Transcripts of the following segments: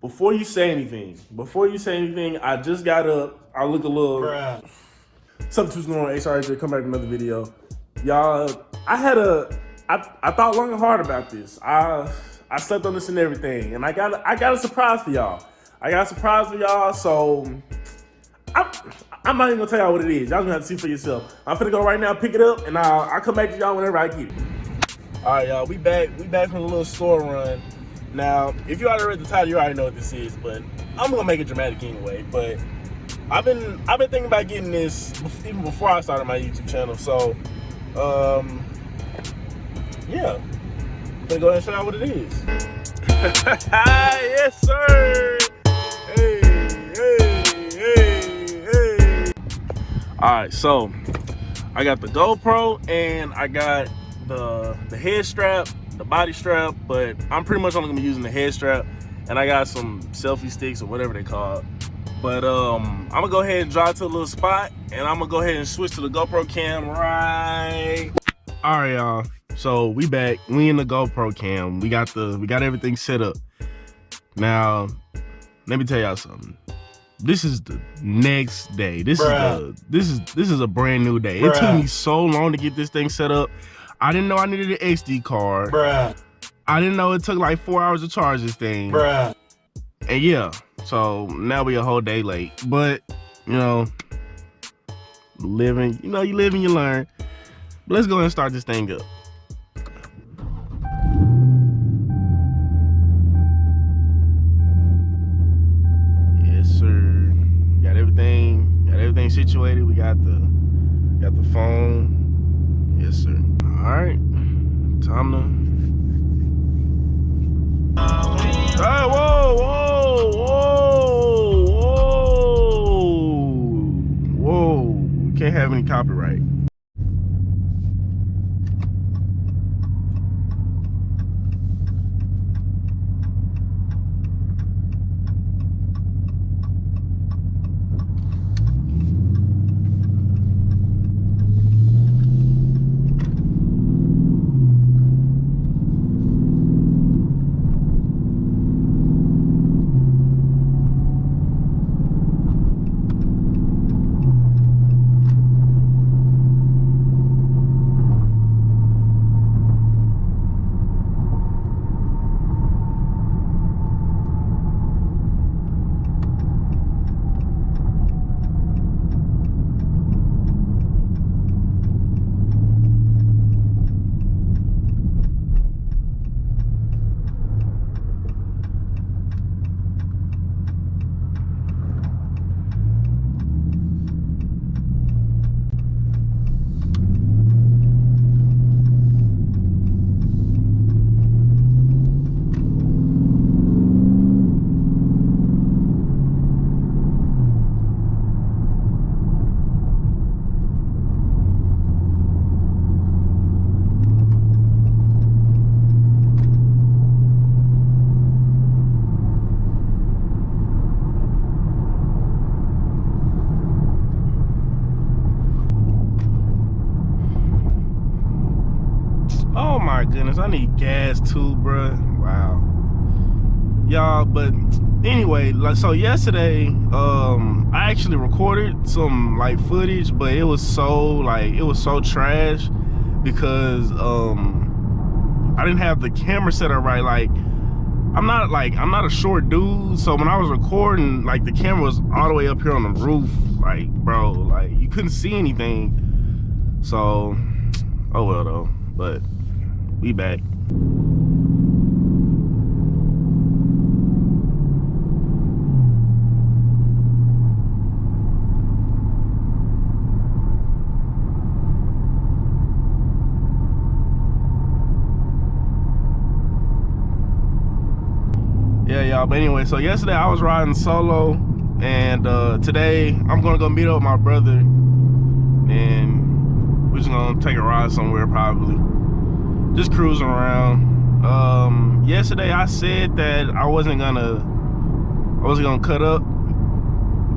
before you say anything, I just got up. I look a little. Bruh. Something's going on. Sorry to come back to another video, y'all. I thought long and hard about this. I slept on this and everything, and I got a surprise for y'all. So I'm not even gonna tell y'all what it is. Y'all gonna have to see for yourself. I'm finna go right now, pick it up, and I'll come back to y'all whenever I get it. All right, y'all. We back from a little store run. Now, if you already read the title, you already know what this is, but I'm gonna make it dramatic anyway. But I've been thinking about getting this even before I started my YouTube channel. So, yeah, I'm gonna go ahead and show y'all what it is. Yes, sir. Hey. All right, so I got the GoPro and I got the head strap, the body strap, but I'm pretty much only gonna be using the head strap, and I got some selfie sticks or whatever they call it. But I'm gonna go ahead and drive to a little spot, and I'm gonna go ahead and switch to the GoPro cam right. All right, y'all. So we back. We in the GoPro cam. We got everything set up. Now, let me tell y'all something. This is the next day. This is a brand new day. It took me so long to get this thing set up. I didn't know I needed an SD card. I didn't know it took like 4 hours to charge this thing. And yeah, so now we a whole day late. But you know, you live and you learn. But let's go ahead and start this thing up. Yes, sir. Got everything situated. We got the phone. Yes, sir. All right, time to. Hey, whoa! We can't have any copyright. Oh my goodness, I need gas too, bruh. Wow. Y'all, but anyway, so yesterday, I actually recorded some like footage, but it was so trash because I didn't have the camera set up right. Like I'm not a short dude, so when I was recording, like the camera was all the way up here on the roof, like bro, like you couldn't see anything. So, oh well though, but we back. Yeah, y'all, but anyway, so yesterday I was riding solo, and today I'm gonna go meet up with my brother, and we're just gonna take a ride somewhere, probably just cruising around. Yesterday I said that I wasn't gonna cut up,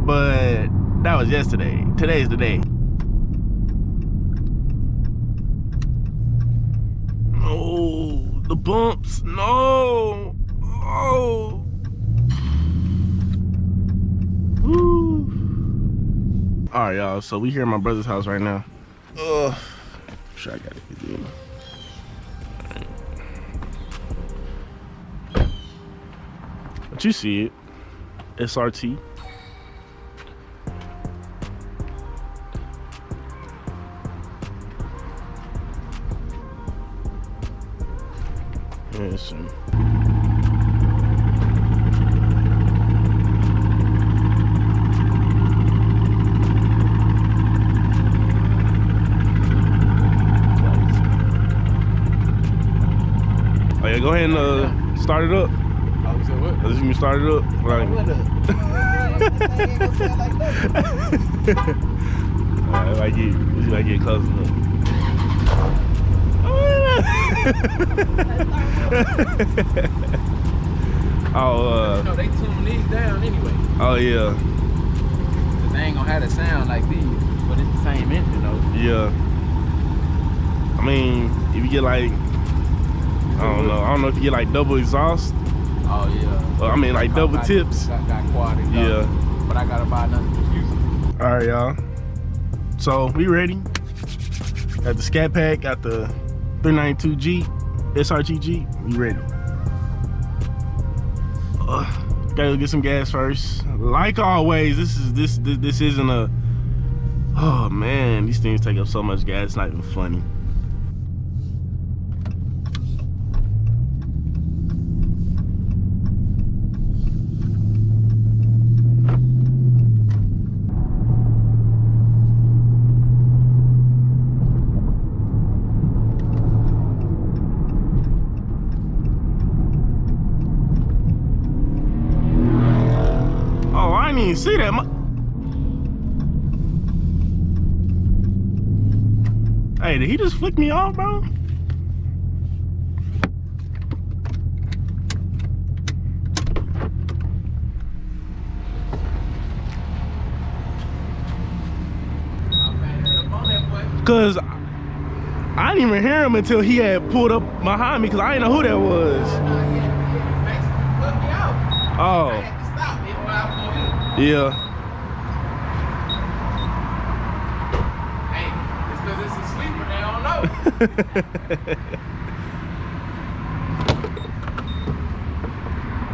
but that was yesterday. Today's the day. No, the bumps, no. Oh, All right, y'all. So we here at my brother's house right now. Sure, I got it. Right. But you see it, SRT. Yes. Oh yeah, go ahead and start it up. Oh, you said what? Let's you start it up. Like, like get close enough. Oh, you know, they tune these down anyway. Oh yeah. Cause they ain't gonna have the sound like these, but it's the same engine though. Yeah. I mean, if you get like, I don't know if you get like double exhaust. Oh yeah. Well, I mean like double tips. Got quad. Yeah. But I gotta buy another diffuser. All right, y'all. So we ready. Got the Scat Pack, got the 392G, SRT-G. We ready. Gotta go get some gas first. Like always, this isn't a. Oh man, these things take up so much gas. It's not even funny. I didn't even see that. Hey, did he just flick me off, bro? Cause I didn't even hear him until he had pulled up behind me, cause I didn't know who that was. Oh. Yeah. Hey, it's because it's a sleeper, they don't know.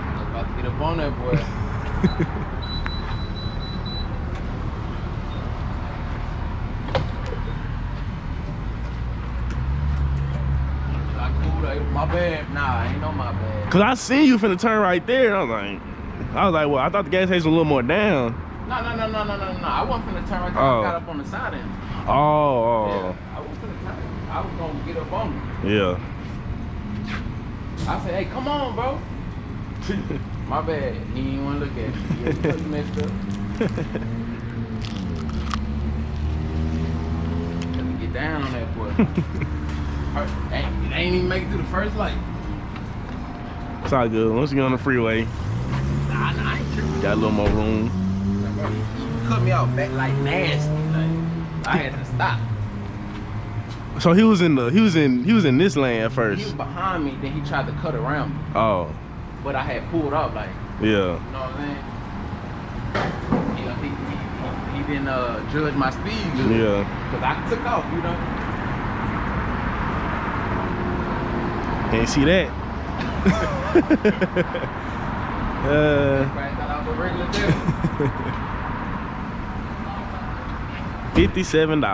I was about to get up on that boy. My bad. Nah, ain't no my bad. Cause I seen you finna turn right there. I was like, well, I thought the gas station was a little more down. No. I wasn't finna turn right there. I got up on the side end. Oh. Yeah, I was finna turn. I was gonna get up on you. Yeah. I said, hey, come on, bro. My bad. He didn't want to look at me. Yeah, you messed up. Let me get down on that boy. It ain't even make it through the first light. It's all good. Once you get on the freeway, Nah, I ain't tripping. got a little more room. You cut me off back like nasty. Like I had to stop. So he was in this lane at first. He was behind me, then he tried to cut around me. Oh. But I had pulled up like. Yeah. You know what I'm saying? He didn't judge my speed good. Yeah. Cause I took off, you know. Can't see that. $57. I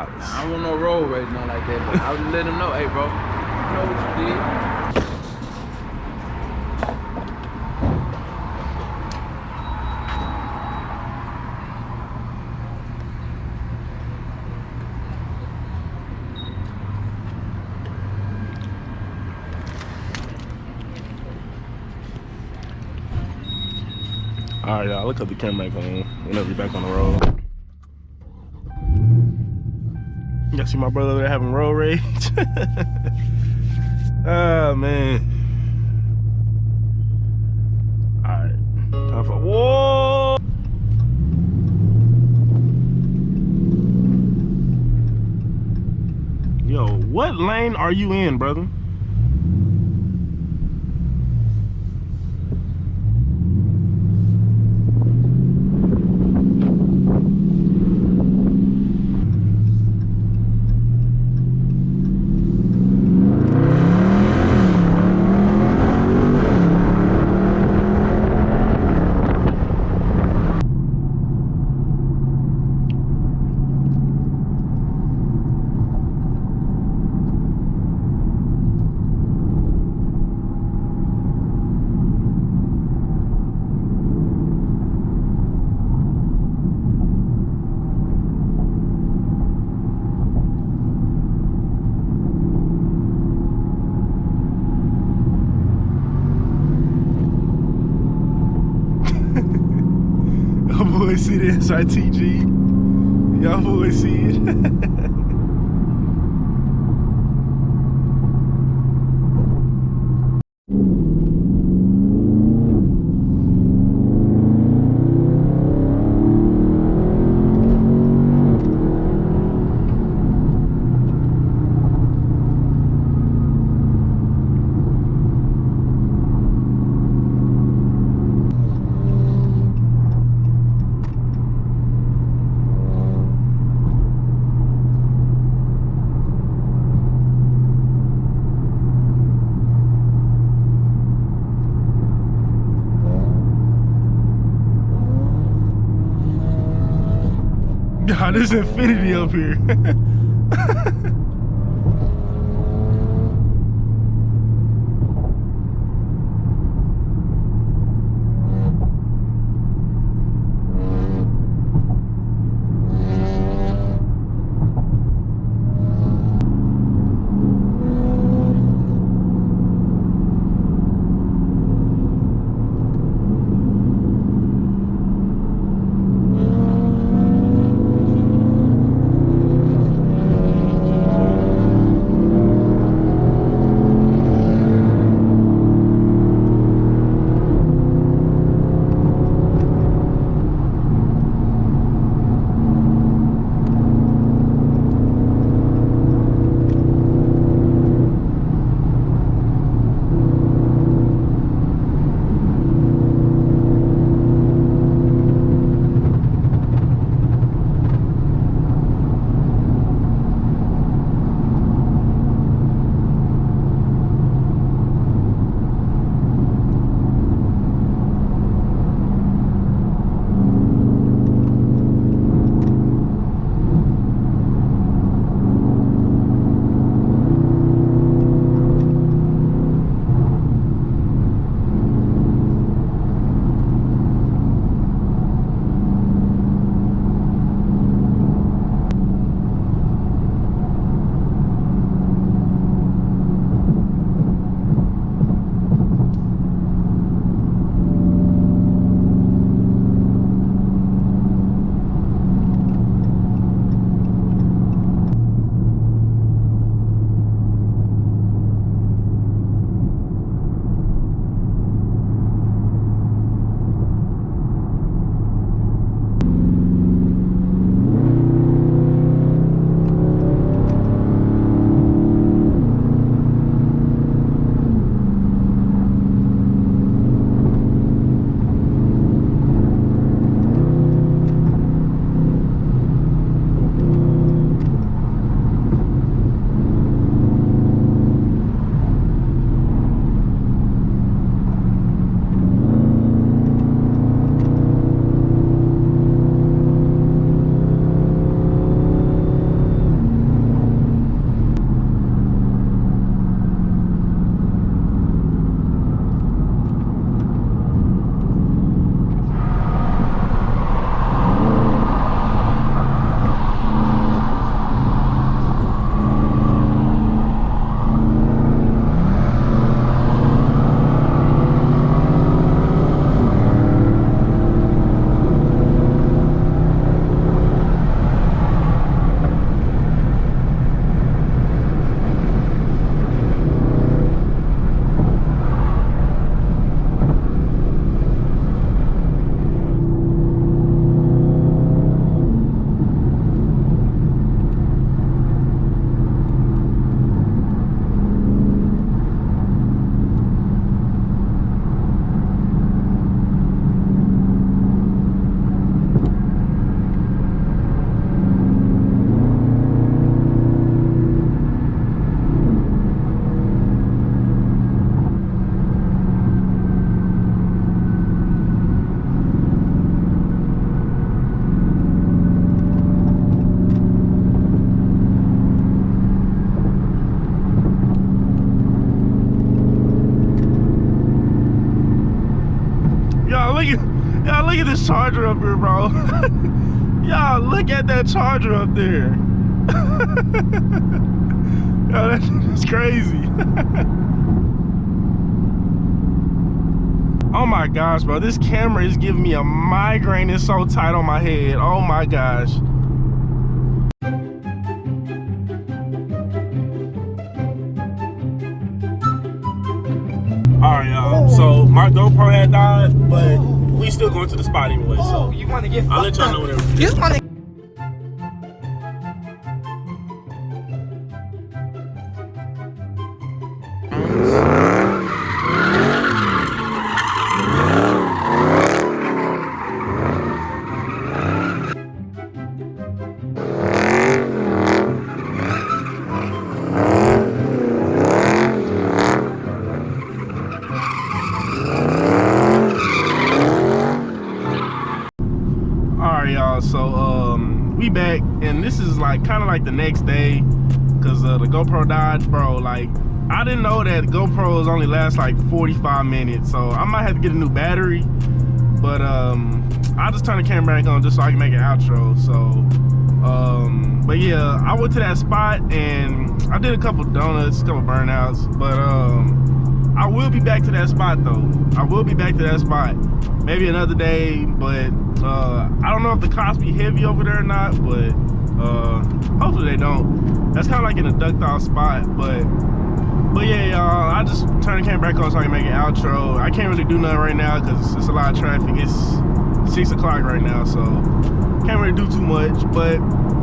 don't want no road rage, nothing like that, but I would let him know, hey bro, you know what you did. All right, y'all, look up the camera back on whenever you're back on the road. Y'all see my brother over there having road rage? Oh, man. All right, time for, whoa! Yo, what lane are you in, brother? boys see the SRTG. Y'all boys see it. God, there's infinity up here. Look at this charger up here, bro. Y'all, look at that charger up there. Yo, that's crazy. Oh my gosh, bro, this camera is giving me a migraine. It's so tight on my head. Oh my gosh. Alright, y'all, so my GoPro had died, but we still going to the spot anyway, so You want to get I'll let y'all know whenever. You want to Alright, y'all, so we back, and this is like kind of like the next day, because the GoPro died, bro. Like, I didn't know that GoPros only last like 45 minutes, so I might have to get a new battery, but I'll just turn the camera back on just so I can make an outro. So but yeah, I went to that spot and I did a couple donuts, a couple burnouts, but I will be back to that spot though. I will be back to that spot maybe another day, but I don't know if the cops be heavy over there or not, but hopefully they don't. That's kind of like in a ducked-off spot, but yeah, y'all, I just turn the camera back on so I can make an outro. I can't really do nothing right now because it's a lot of traffic. It's 6 o'clock right now, so can't really do too much. But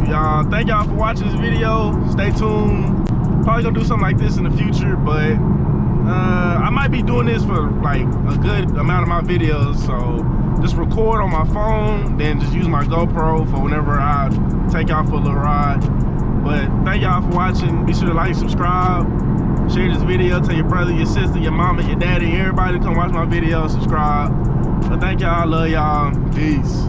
y'all, thank y'all for watching this video. Stay tuned. Probably gonna do something like this in the future, but I might be doing this for like a good amount of my videos, so just record on my phone, then just use my GoPro for whenever I take y'all for a little ride. But thank y'all for watching. Be sure to like, subscribe, share this video, tell your brother, your sister, your mama, your daddy, everybody to come watch my video, subscribe. But thank y'all, I love y'all, peace.